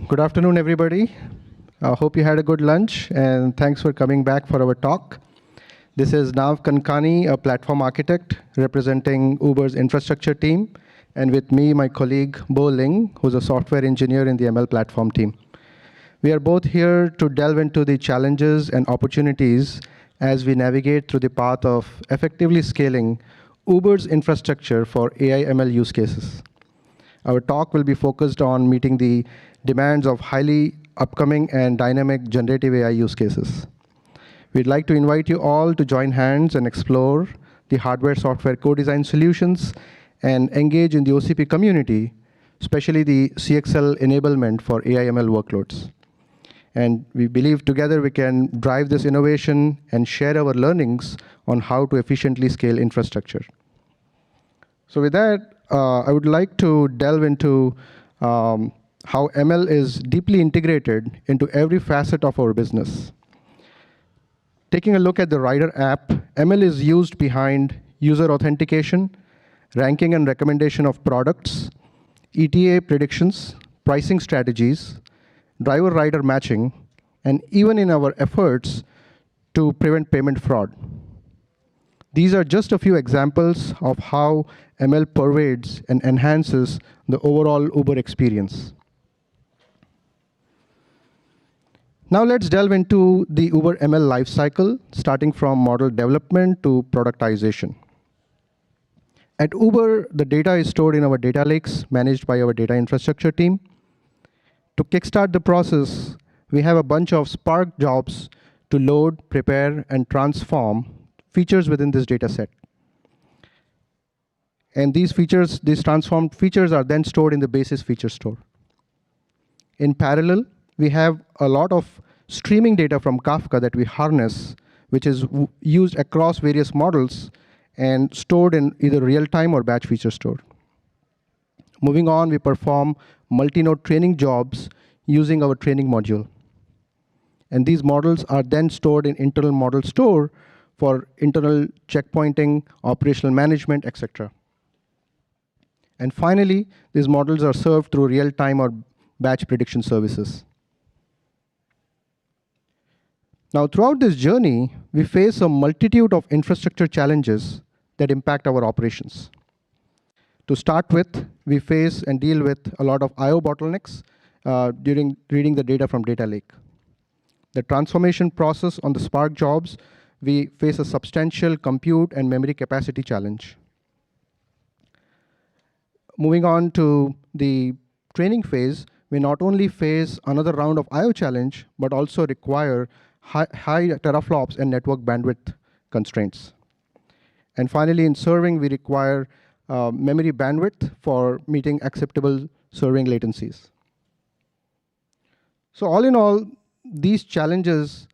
Good afternoon, everybody. I hope you had a good lunch, and thanks for coming back for our talk. This is Navneeth Kankani, a platform architect representing Uber's infrastructure team, and with me, my colleague, Ling, who's a software engineer in the ML platform team. We are both here to delve into the challenges and opportunities as we navigate through the path of effectively scaling Uber's infrastructure for AI ML use cases. Our talk will be focused on meeting the demands of highly upcoming and dynamic generative AI use cases. We'd like to invite you all to join hands and explore the hardware-software co-design solutions and engage in the OCP community, especially the CXL enablement for AI/ML workloads. And we believe together we can drive this innovation and share our learnings on how to efficiently scale infrastructure. So with that, I would like to delve into how ML is deeply integrated into every facet of our business. Taking a look at the Rider app, ML is used behind user authentication, ranking and recommendation of products, ETA predictions, pricing strategies, driver-rider matching, and even in our efforts to prevent payment fraud. These are just a few examples of how ML pervades and enhances the overall Uber experience. Now let's delve into the Uber ML lifecycle, starting from model development to productization. At Uber, the data is stored in our data lakes managed by our data infrastructure team. To kickstart the process, we have a bunch of Spark jobs to load, prepare, and transform features within this data set. And these transformed features are then stored in the basis feature store. In parallel, we have a lot of streaming data from Kafka that we harness, which is used across various models and stored in either real-time or batch feature store. Moving on, we perform multi-node training jobs using our training module. And these models are then stored in internal model store for internal checkpointing, operational management, etc. And finally, these models are served through real-time or batch prediction services. Now, throughout this journey, we face a multitude of infrastructure challenges that impact our operations. To start with, we face and deal with a lot of I/O bottlenecks during reading the data from data lake. The transformation process on the Spark jobs, we face a substantial compute and memory capacity challenge. Moving on to the training phase, we not only face another round of I/O challenge, but also require high teraflops and network bandwidth constraints. And finally, in serving, we require memory bandwidth for meeting acceptable serving latencies. So all in all, these challenges,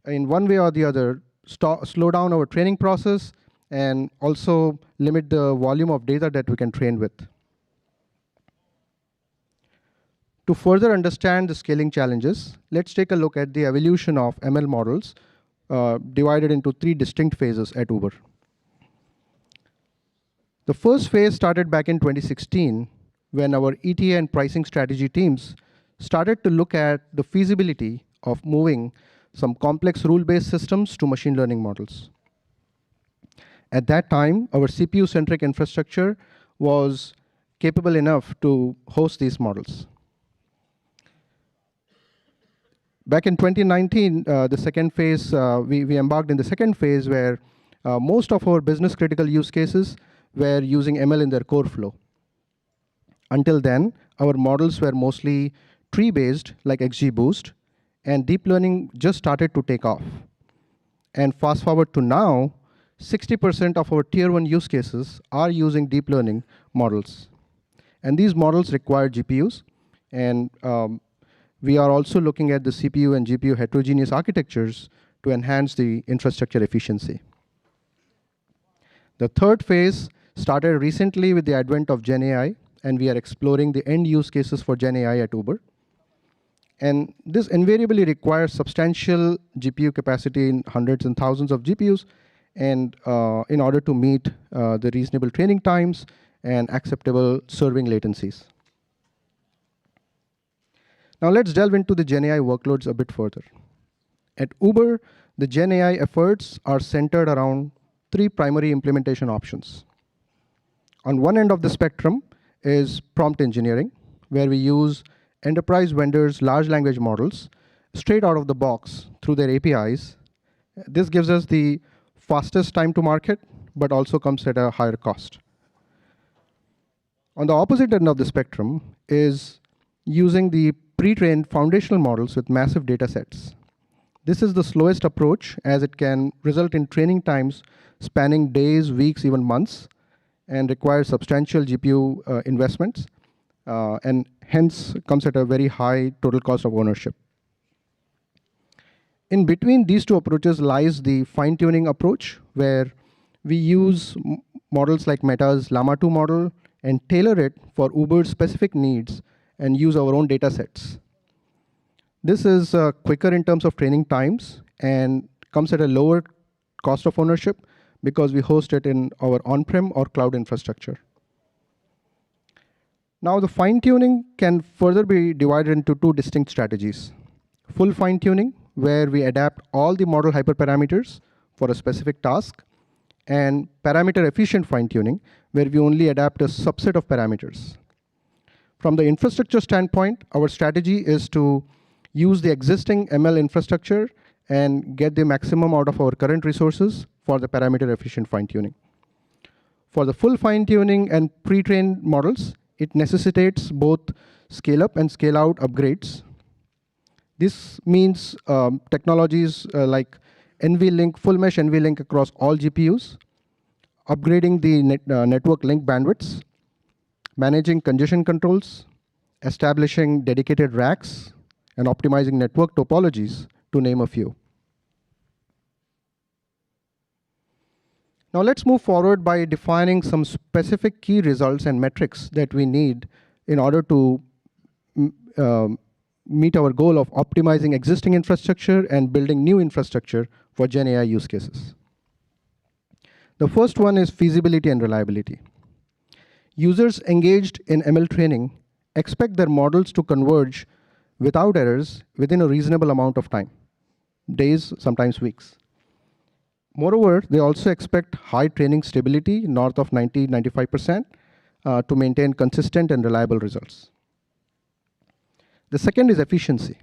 in one way or the other, slow down our training process and also limit the volume of data that we can train with. To further understand the scaling challenges, let's take a look at the evolution of ML models divided into 3 distinct phases at Uber. The first phase started back in 2016 when our ETA and pricing strategy teams started to look at the feasibility of moving some complex rule-based systems to machine learning models. At that time, our CPU-centric infrastructure was capable enough to host these models. Back in 2019, the second phase, we embarked in the second phase where most of our business-critical use cases were using ML in their core flow. Until then, our models were mostly tree-based, like XGBoost, and deep learning just started to take off. And fast forward to now, 60% of our tier 1 use cases are using deep learning models. And these models require GPUs, and we are also looking at the CPU and GPU heterogeneous architectures to enhance the infrastructure efficiency. The third phase started recently with the advent of GenAI, and we are exploring the end use cases for GenAI at Uber. And this invariably requires substantial GPU capacity in hundreds and thousands of GPUs, and in order to meet the reasonable training times and acceptable serving latencies. Now let's delve into the GenAI workloads a bit further. At Uber, the GenAI efforts are centered around three primary implementation options. On one end of the spectrum is prompt engineering, where we use enterprise vendors' large language models straight out of the box through their APIs. This gives us the fastest time to market, but also comes at a higher cost. On the opposite end of the spectrum is using the pre-trained foundational models with massive data sets. This is the slowest approach, as it can result in training times spanning days, weeks, even months, and requires substantial GPU investments, and hence comes at a very high total cost of ownership. In between these two approaches lies the fine-tuning approach, where we use models like Meta's Llama 2 model and tailor it for Uber's specific needs and use our own data sets. This is quicker in terms of training times and comes at a lower cost of ownership because we host it in our on-prem or cloud infrastructure. Now, the fine-tuning can further be divided into two distinct strategies. Full fine-tuning, where we adapt all the model hyperparameters for a specific task, and parameter-efficient fine-tuning, where we only adapt a subset of parameters. From the infrastructure standpoint, our strategy is to use the existing ML infrastructure and get the maximum out of our current resources for the parameter-efficient fine-tuning. For the full fine-tuning and pre-trained models, it necessitates both scale-up and scale-out upgrades. This means technologies like NVLink, full mesh NVLink across all GPUs, upgrading the network link bandwidths, managing congestion controls, establishing dedicated racks, and optimizing network topologies, to name a few. Now let's move forward by defining some specific key results and metrics that we need in order to meet our goal of optimizing existing infrastructure and building new infrastructure for GenAI use cases. The first one is feasibility and reliability. Users engaged in ML training expect their models to converge without errors within a reasonable amount of time, days, sometimes weeks. Moreover, they also expect high training stability, north of 90–95%, to maintain consistent and reliable results. The second is efficiency.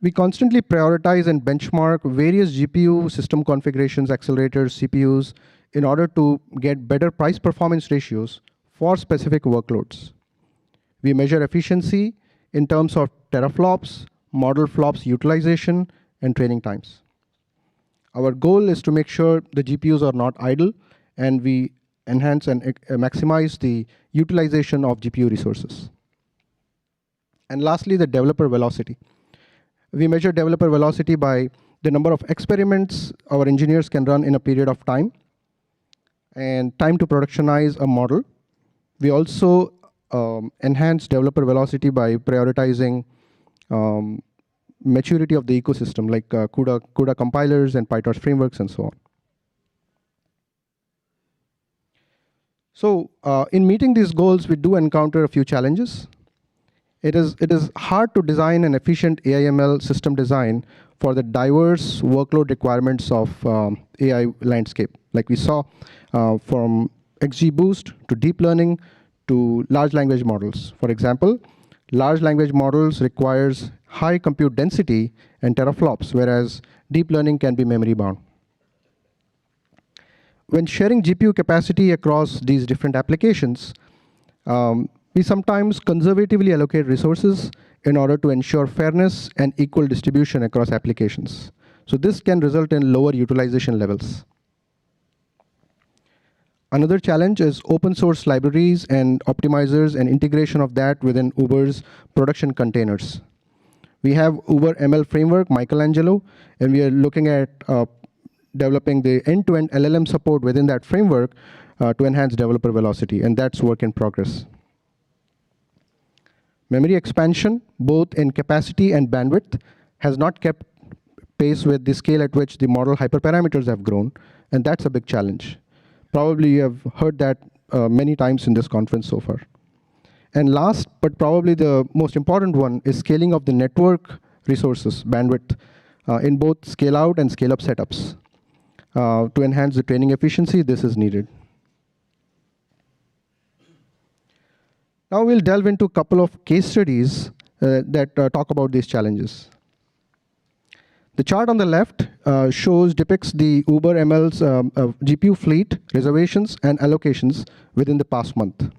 We constantly prioritize and benchmark various GPU system configurations, accelerators, CPUs, in order to get better price-performance ratios for specific workloads. We measure efficiency in terms of teraflops, model flops utilization, and training times. Our goal is to make sure the GPUs are not idle, and we enhance and maximize the utilization of GPU resources. And lastly, the developer velocity. We measure developer velocity by the number of experiments our engineers can run in a period of time, and time to productionize a model. We also enhance developer velocity by prioritizing maturity of the ecosystem, like CUDA compilers and PyTorch frameworks and so on. So in meeting these goals, we do encounter a few challenges. It is hard to design an efficient AI/ML system design for the diverse workload requirements of AI landscape. Like we saw from XGBoost to deep learning to large language models. For example, large language models requires high compute density and teraflops, whereas deep learning can be memory bound. When sharing GPU capacity across these different applications, we sometimes conservatively allocate resources in order to ensure fairness and equal distribution across applications. So this can result in lower utilization levels. Another challenge is open source libraries and optimizers and integration of that within Uber's production containers. We have Uber ML framework, Michelangelo, and we are looking at developing the end-to-end LLM support within that framework to enhance developer velocity, and that's work in progress. Memory expansion, both in capacity and bandwidth, has not kept pace with the scale at which the model hyperparameters have grown, and that's a big challenge. Probably you have heard that many times in this conference so far. And last, but probably the most important one, is scaling of the network resources, bandwidth, in both scale-out and scale-up setups. To enhance the training efficiency, this is needed. Now we'll delve into a couple of case studies that talk about these challenges. The chart on the left depicts the Uber ML's GPU fleet, reservations, and allocations within the past month.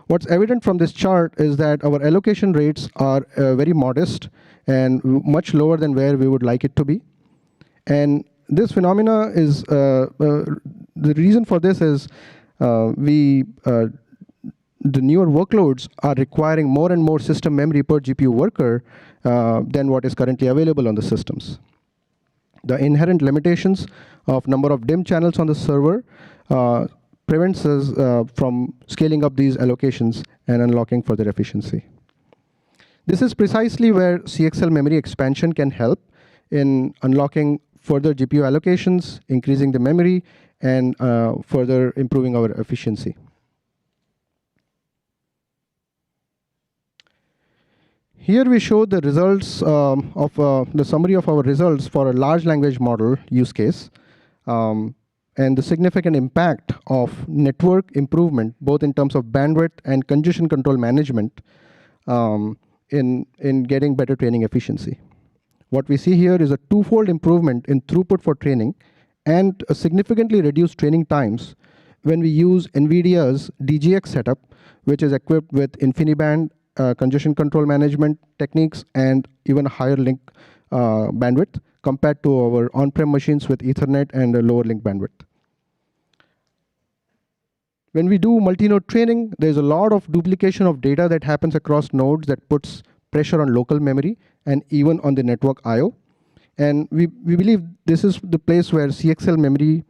What's evident from this chart is that our allocation rates are very modest and much lower than where we would like it to be. And this phenomena is, the reason for this is the newer workloads are requiring more and more system memory per GPU worker than what is currently available on the systems. The inherent limitations of number of DIMM channels on the server prevents us from scaling up these allocations and unlocking further efficiency. This is precisely where CXL memory expansion can help in unlocking further GPU allocations, increasing the memory, and further improving our efficiency. Here we show the results of the summary of our results for a large language model use case, and the significant impact of network improvement, both in terms of bandwidth and congestion control management, in getting better training efficiency. What we see here is a twofold improvement in throughput for training and a significantly reduced training times when we use NVIDIA's DGX setup, which is equipped with InfiniBand congestion control management techniques and even higher link bandwidth compared to our on-prem machines with Ethernet and a lower link bandwidth. When we do multi-node training, there's a lot of duplication of data that happens across nodes that puts pressure on local memory and even on the network I/O. And we believe this is the place where CXL memory,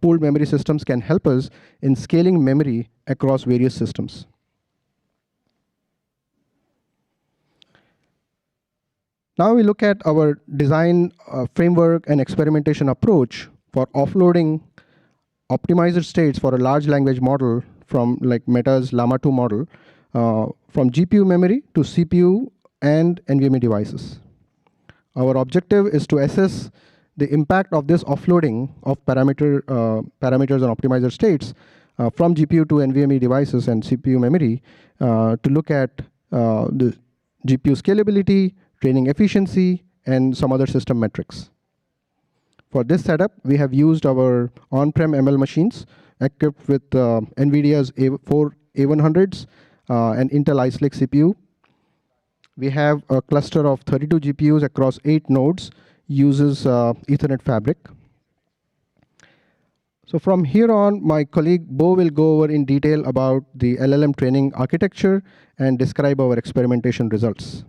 pooled memory systems can help us in scaling memory across various systems. Now we look at our design framework and experimentation approach for offloading optimizer states for a large language model from like Meta's Llama 2 model from GPU memory to CPU and NVMe devices. Our objective is to assess the impact of this offloading of parameters and optimizer states from GPU to NVMe devices and CPU memory to look at the GPU scalability, training efficiency, and some other system metrics. For this setup, we have used our on-prem ML machines equipped with NVIDIA's A100s and Intel Ice Lake CPU. We have a cluster of 32 GPUs across 8 nodes, uses Ethernet fabric. So from here on, my colleague Bo will go over in detail about the LLM training architecture and describe our experimentation results.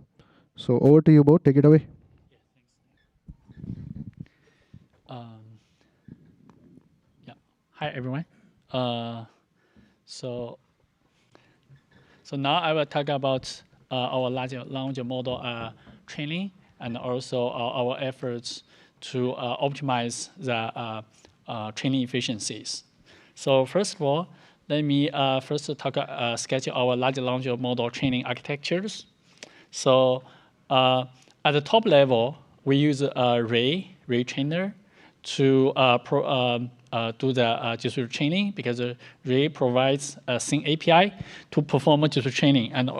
So over to you, Bo. Take it away. Yeah. Hi, everyone. So now I will talk about our large language model training and also our efforts to optimize the training efficiencies. So first of all, let me first sketch our large language model training architectures. So at the top level, we use a ray trainer to do the distributed training because Ray provides a sync API to perform distributed training, and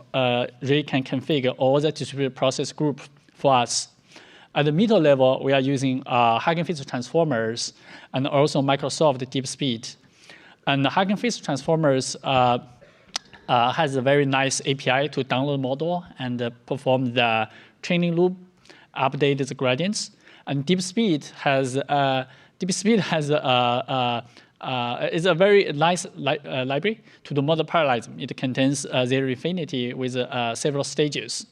Ray can configure all the distributed process group for us. At the middle level, we are using Hugging Face transformers and also Microsoft DeepSpeed. And the Hugging Face transformers has a very nice API to download model and perform the training loop, update the gradients. And DeepSpeed is a very nice library to do model parallelism. It contains zero infinity with several stages.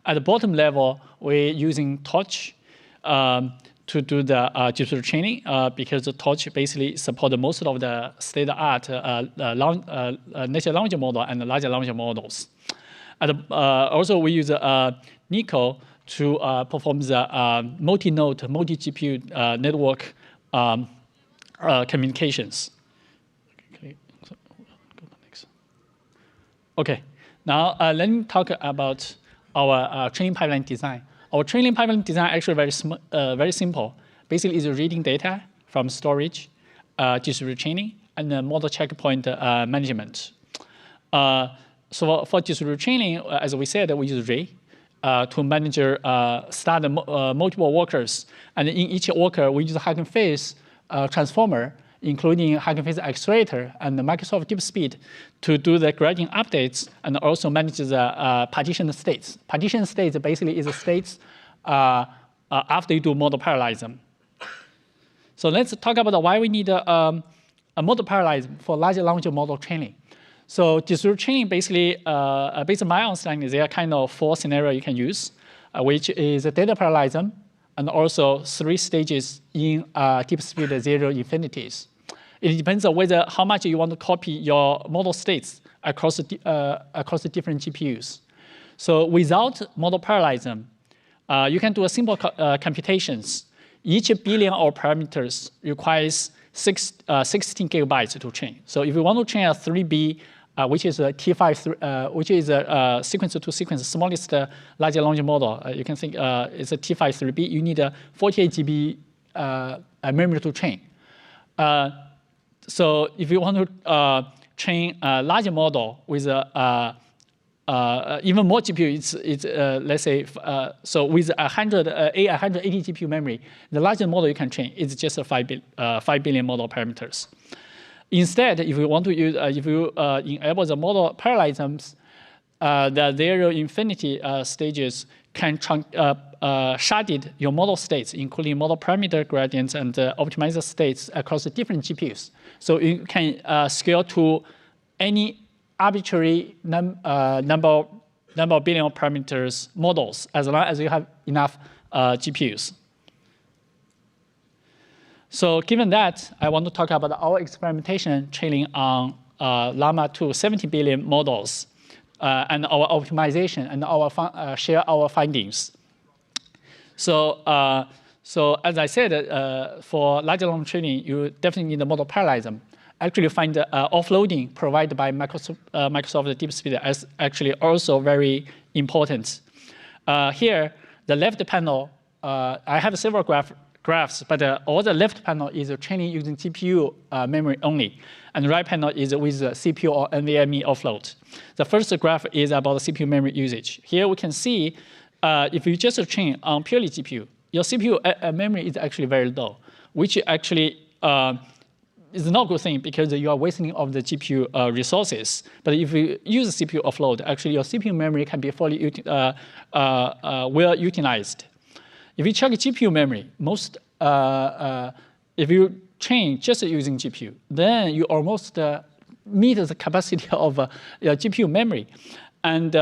At the bottom level, we're using Torch to do the distributed training because the Torch basically supports most of the state-of-the-art natural language model and large language models. Also, we use Nico to perform the multi-node, multi-GPU network communications. Okay, Now, let me talk about our training pipeline design. Our training pipeline design actually very simple. Basically, it's reading data from storage, distributed training, and model checkpoint management. So for distributed training, as we said, we use Ray to manage start multiple workers. And in each worker, we use a Hugging Face transformer, including Hugging Face accelerator and the Microsoft DeepSpeed to do the gradient updates and also manage the partition states. Partition states basically is the states after you do model parallelism. So let's talk about why we need a model parallelism for large language model training. So distributed training basically, based on my understanding, there are kind of 4 scenarios you can use, which is a data parallelism, and also 3 stages in deep speed 0 infinities. It depends on how much you want to copy your model states across the different GPUs. So without model parallelism, you can do a simple computations. Each billion of parameters requires 16 gigabytes to train. So if you want to train a 3B, which is a T5, which is a sequence-to-sequence smallest large language model, you can think it's a T5 3B. You need a 48 GB memory to train. So if you want to train a larger model with even more GPU, it's let's say, so with 180 GPU memory, the largest model you can train is just a 5 billion model parameters. Instead, if you want to use, if you enable the model parallelisms, the 0 infinity stages can sharded your model states, including model parameter gradients and optimizer states across the different GPUs. So you can scale to any arbitrary number of billion parameters models as long as you have enough GPUs. So given that, I want to talk about our experimentation training on Llama 2 70 billion models and our optimization and share our findings. So, as I said, for large language training, you definitely need a model parallelism. Actually, you find offloading provided by Microsoft DeepSpeed as actually also very important. Here, the left panel, I have several graphs, but all the left panel is training using GPU memory only, and the right panel is with CPU or NVMe offload. The first graph is about the CPU memory usage. Here we can see if you just train on purely GPU, your CPU memory is actually very low, which actually is not a good thing because you are wasting of the GPU resources. But if you use CPU offload, actually your CPU memory can be fully well utilized. If you check GPU memory, if you train just using GPU, then you almost meet the capacity of your GPU memory. And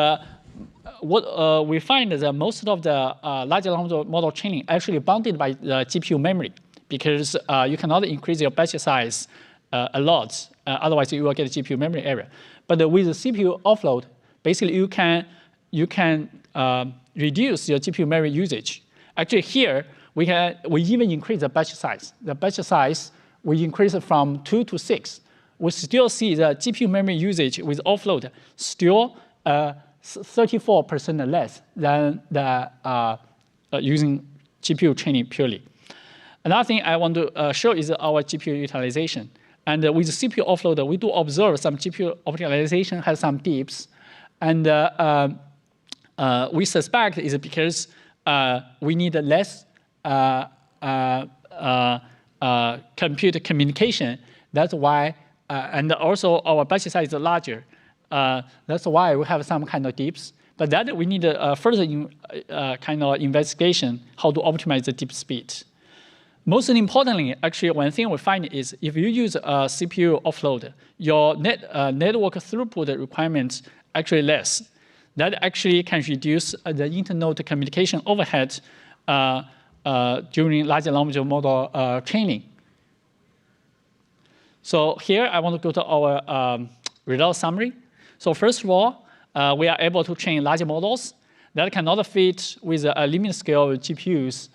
what we find is that most of the large language model training actually bounded by the GPU memory because you cannot increase your batch size a lot. Otherwise, you will get a GPU memory error. But with the CPU offload, basically you can reduce your GPU memory usage. Actually, here we even increase the batch size. The batch size we increase it from 2 to 6. We still see the GPU memory usage with offload still 34% less than the using GPU training purely. Another thing I want to show is our GPU utilization. And with CPU offload, we do observe some GPU optimization has some dips. And we suspect is because we need less compute communication. That's why, and also our batch size is larger. That's why we have some kind of dips. But that we need further kind of investigation how to optimize the deep speed. Most importantly, actually, one thing we find is if you use a CPU offload, your network throughput requirements actually less. That actually can reduce the inter-node communication overhead during large language model training. So here I want to go to our result summary. So first of all, we are able to train large models that cannot fit with a limited scale GPUs,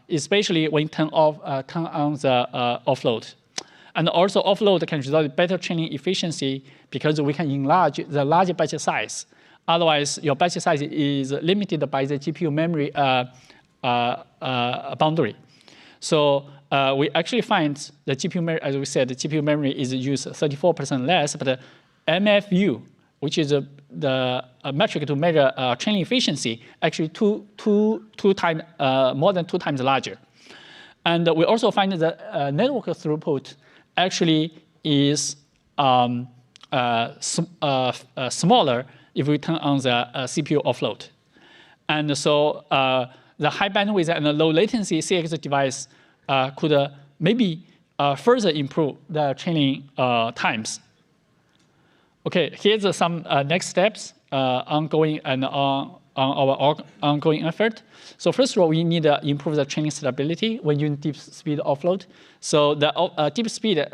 especially when turn on the offload. And also offload can result in better training efficiency because we can enlarge the large batch size. Otherwise, your batch size is limited by the GPU memory boundary. So we actually find the GPU memory, as we said, the GPU memory is used 34% less, but the MFU, which is the metric to measure training efficiency, actually more than 2 times larger. And we also find that the network throughput actually is smaller if we turn on the CPU offload. And so the high bandwidth and the low latency CX device could maybe further improve the training times. Okay, here's some next steps ongoing and on our ongoing effort. So first of all, we need to improve the training stability when using deep speed offload. So the deep speed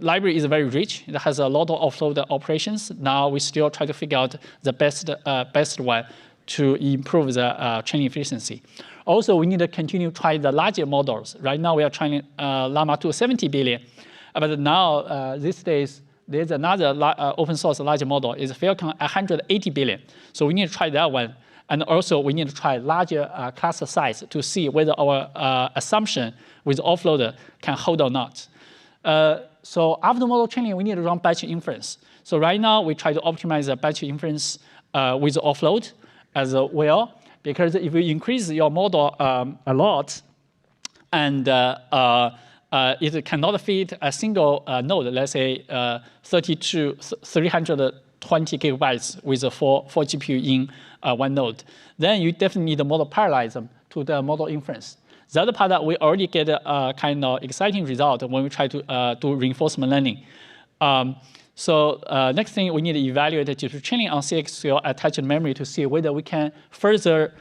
library is very rich. It has a lot of offload operations. Now we still try to figure out the best one to improve the training efficiency. Also, we need to continue to try the larger models. Right now, we are trying Llama 2 70 billion. But now, these days, there's another open source larger model, is Falcon 180 billion. So we need to try that one. And also, we need to try larger cluster size to see whether our assumption with offloader can hold or not. So after model training, we need to run batch inference. So right now, we try to optimize the batch inference with offload as well, because if you increase your model a lot, and it cannot fit a single node, let's say 320 gigabytes with 4 GPU in one node, then you definitely need a model parallelism to the model inference. The other part that we already get a kind of exciting result when we try to do reinforcement learning. So next thing, we need to evaluate the GPU training on CXL attached memory to see whether we can further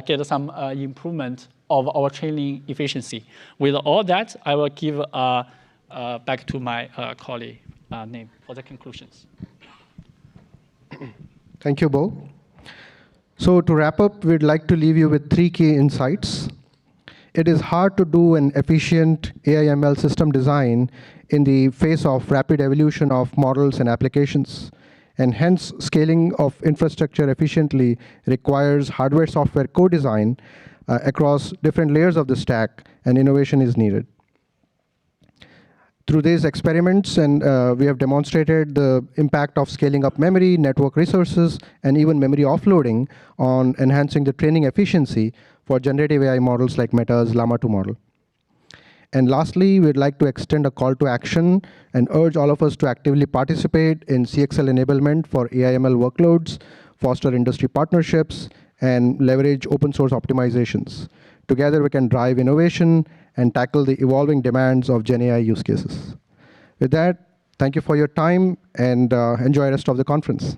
get some improvement of our training efficiency. With all that, I will give back to my colleague, Ning, for the conclusions. Thank you, Bo. So to wrap up, we'd like to leave you with 3 key insights. It is hard to do an efficient AI/ML system design in the face of rapid evolution of models and applications, and hence scaling of infrastructure efficiently requires hardware-software co-design across different layers of the stack, and innovation is needed. Through these experiments, and we have demonstrated the impact of scaling up memory, network resources, and even memory offloading on enhancing the training efficiency for generative AI models like Meta's Llama 2 model. And lastly, we'd like to extend a call to action and urge all of us to actively participate in CXL enablement for AI/ML workloads, foster industry partnerships, and leverage open source optimizations. Together, we can drive innovation and tackle the evolving demands of GenAI use cases. With that, thank you for your time, and enjoy the rest of the conference.